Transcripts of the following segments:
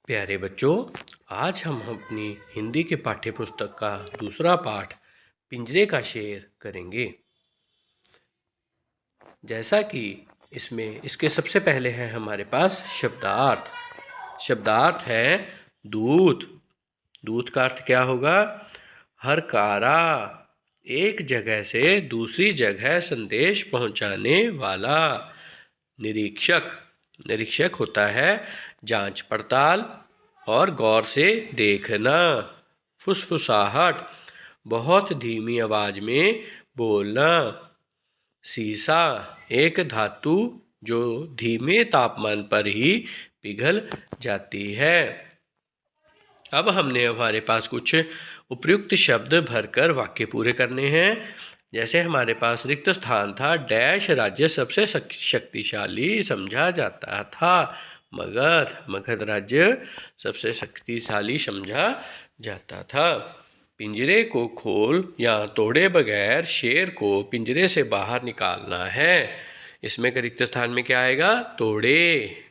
प्यारे बच्चों, आज हम अपनी हिंदी के पाठ्य पुस्तक का दूसरा पाठ पिंजरे का शेर करेंगे। जैसा कि इसके सबसे पहले है हमारे पास शब्दार्थ। शब्दार्थ है दूत। दूत का अर्थ क्या होगा? हरकारा, एक जगह से दूसरी जगह संदेश पहुंचाने वाला। निरीक्षक, निरीक्षक होता है जांच पड़ताल और गौर से देखना। फुसफुसाहट, बहुत धीमी आवाज में बोलना। सीसा, एक धातु जो धीमे तापमान पर ही पिघल जाती है। अब हमने हमारे पास कुछ उपयुक्त शब्द भरकर वाक्य पूरे करने हैं। जैसे हमारे पास रिक्त स्थान था, डैश राज्य सबसे शक्तिशाली समझा जाता था। मगध, मगध राज्य सबसे शक्तिशाली समझा जाता था। पिंजरे को खोल या तोड़े बगैर शेर को पिंजरे से बाहर निकालना है। इसमें रिक्त स्थान में क्या आएगा? तोड़े।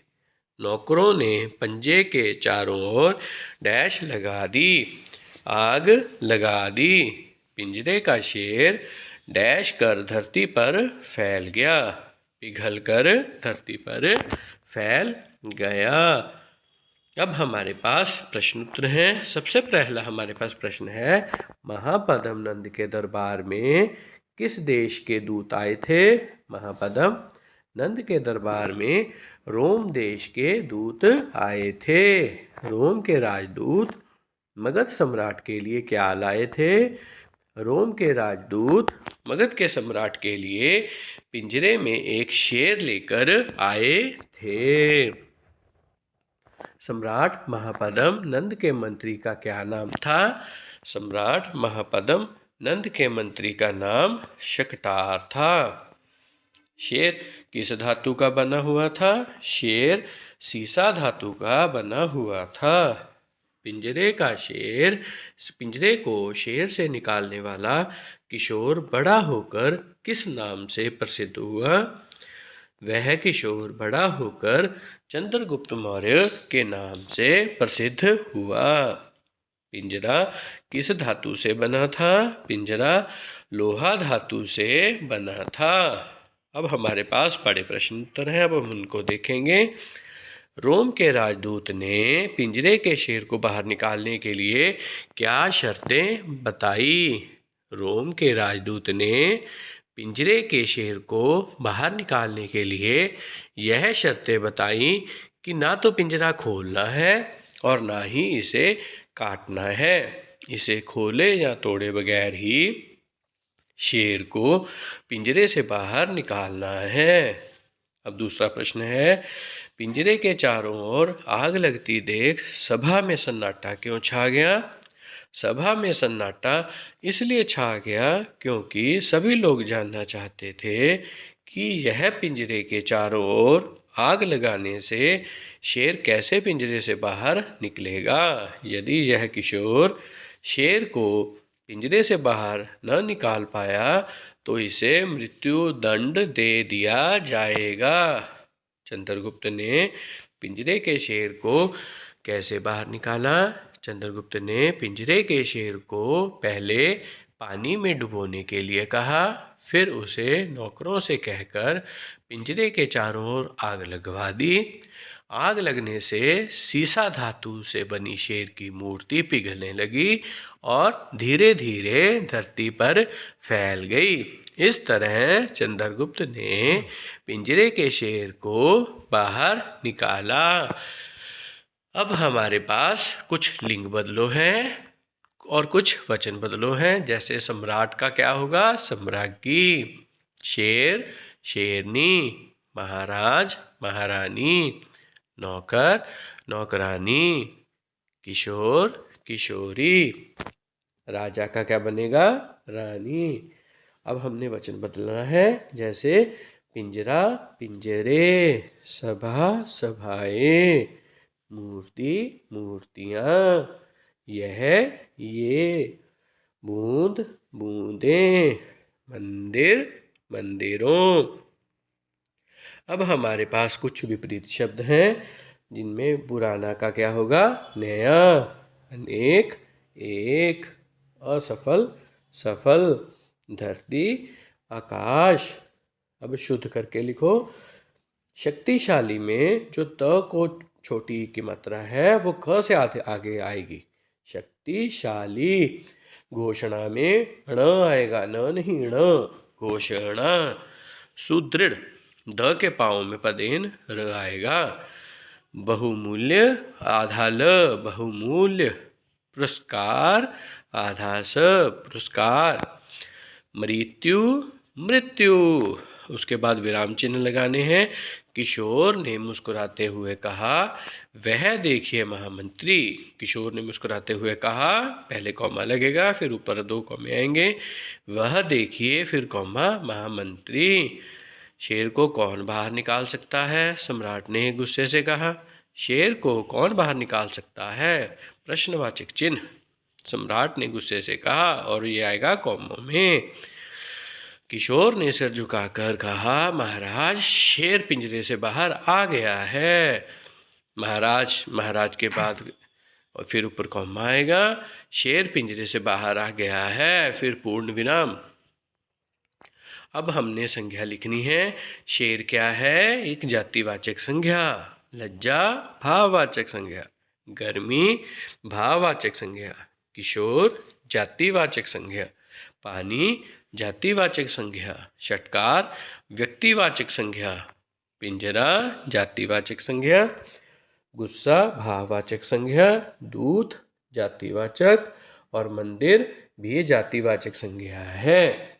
नौकरों ने पंजे के चारों ओर डैश लगा दी, आग लगा दी। पिंजरे का शेर डैश कर धरती पर फैल गया, पिघल कर धरती पर फैल गया। अब हमारे पास प्रश्न उत्तर हैं। सबसे पहला हमारे पास प्रश्न है, महापद्म नंद के दरबार में किस देश के दूत आए थे? महापद्म नंद के दरबार में रोम देश के दूत आए थे। रोम के राजदूत मगध सम्राट के लिए क्या लाए थे? रोम के राजदूत मगध के सम्राट के लिए पिंजरे में एक शेर लेकर आए थे। सम्राट महापद्म नंद के मंत्री का क्या नाम था? सम्राट महापद्म नंद के मंत्री का नाम शकटार था। शेर किस धातु का बना हुआ था? शेर सीसा धातु का बना हुआ था। पिंजरे को शेर से निकालने वाला किशोर बड़ा होकर किस नाम से प्रसिद्ध हुआ? वह किशोर बड़ा होकर चंद्रगुप्त मौर्य के नाम से प्रसिद्ध हुआ। पिंजरा किस धातु से बना था? पिंजरा लोहा धातु से बना था। अब हमारे पास बड़े प्रश्न उत्तर हैं, अब हम उनको देखेंगे। रोम के राजदूत ने पिंजरे के शेर को बाहर निकालने के लिए क्या शर्तें बताई? रोम के राजदूत ने पिंजरे के शेर को बाहर निकालने के लिए यह शर्तें बताई कि ना तो पिंजरा खोलना है और ना ही इसे काटना है। इसे खोले या तोड़े बगैर ही शेर को पिंजरे से बाहर निकालना है। अब दूसरा प्रश्न है, पिंजरे के चारों ओर आग लगती देख सभा में सन्नाटा क्यों छा गया? सभा में सन्नाटा इसलिए छा गया क्योंकि सभी लोग जानना चाहते थे कि यह पिंजरे के चारों ओर आग लगाने से शेर कैसे पिंजरे से बाहर निकलेगा। यदि यह किशोर शेर को पिंजरे से बाहर न निकाल पाया तो इसे मृत्यु दंड दे दिया जाएगा। चंद्रगुप्त ने पिंजरे के शेर को कैसे बाहर निकाला? चंद्रगुप्त ने पिंजरे के शेर को पहले पानी में डुबोने के लिए कहा, फिर उसे नौकरों से कहकर पिंजरे के चारों ओर आग लगवा दी। आग लगने से सीसा धातु से बनी शेर की मूर्ति पिघलने लगी और धीरे धीरे धरती पर फैल गई। इस तरह चंद्रगुप्त ने पिंजरे के शेर को बाहर निकाला। अब हमारे पास कुछ लिंग बदलो हैं और कुछ वचन बदलो हैं। जैसे सम्राट का क्या होगा? सम्राज्ञी। शेर शेरनी। महाराज महारानी। नौकर नौकरानी। किशोर किशोरी। राजा का क्या बनेगा? रानी। अब हमने वचन बदलना है। जैसे पिंजरा पिंजरे, सभा सभाएं, मूर्ति मूर्तियाँ, यह ये, बूंद बूंदें, मंदिर मंदिरों। अब हमारे पास कुछ विपरीत शब्द हैं। जिनमें पुराना का क्या होगा? नया। अनेक, एक। असफल, सफल। धरती, आकाश। अब शुद्ध करके लिखो। शक्तिशाली में जो त को छोटी की मात्रा है वो क से आगे आएगी। शक्तिशाली। घोषणा में ण आएगा, न नहीं ण। घोषणा। सुदृढ़, द के पाँव में पदेन र आएगा। बहुमूल्य, आधा ल, बहुमूल्य। पुरस्कार, आधा स, पुरस्कार। मृत्यु, मृत्यु। उसके बाद विराम चिन्ह लगाने हैं। किशोर ने मुस्कुराते हुए कहा, वह देखिए महामंत्री। किशोर ने मुस्कुराते हुए कहा, पहले कॉमा लगेगा, फिर ऊपर 2 कॉमे आएंगे। वह देखिए, फिर कॉमा, महामंत्री। शेर को कौन बाहर निकाल सकता है? सम्राट ने गुस्से से कहा। शेर को कौन बाहर निकाल सकता है? प्रश्नवाचक चिन्ह। सम्राट ने गुस्से से कहा, और ये आएगा कॉमा में। किशोर ने सिर झुकाकर कहा, महाराज, शेर पिंजरे से बाहर आ गया है। महाराज, महाराज के बाद और फिर ऊपर कॉमा आएगा। शेर पिंजरे से बाहर आ गया है, फिर पूर्ण विराम। अब हमने संज्ञा लिखनी है। शेर क्या है? एक जातिवाचक संज्ञा। लज्जा, भाववाचक संज्ञा। गर्मी, भाववाचक संज्ञा। किशोर, जातिवाचक संज्ञा। पानी, जातिवाचक संज्ञा। षटकार, व्यक्तिवाचक संज्ञा। पिंजरा, जातिवाचक संज्ञा। गुस्सा, भाववाचक संज्ञा। दूत, जातिवाचक। और मंदिर भी जातिवाचक संज्ञा है।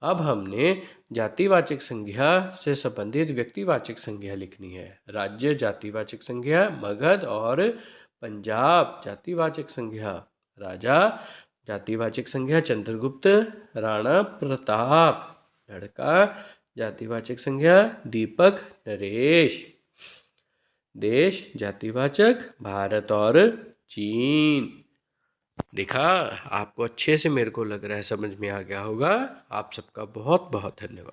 अब हमने जातिवाचक संज्ञा से संबंधित व्यक्तिवाचक संज्ञा लिखनी है। राज्य, जातिवाचक संज्ञा। मगध और पंजाब, जातिवाचक संज्ञा। राजा, जातिवाचक संज्ञा चंद्रगुप्त। राणा प्रताप। लड़का, जातिवाचक संज्ञा दीपक नरेश। देश, जातिवाचक भारत और चीन। देखा, आपको अच्छे से मेरे को लग रहा है समझ में आ गया होगा। आप सबका बहुत बहुत धन्यवाद।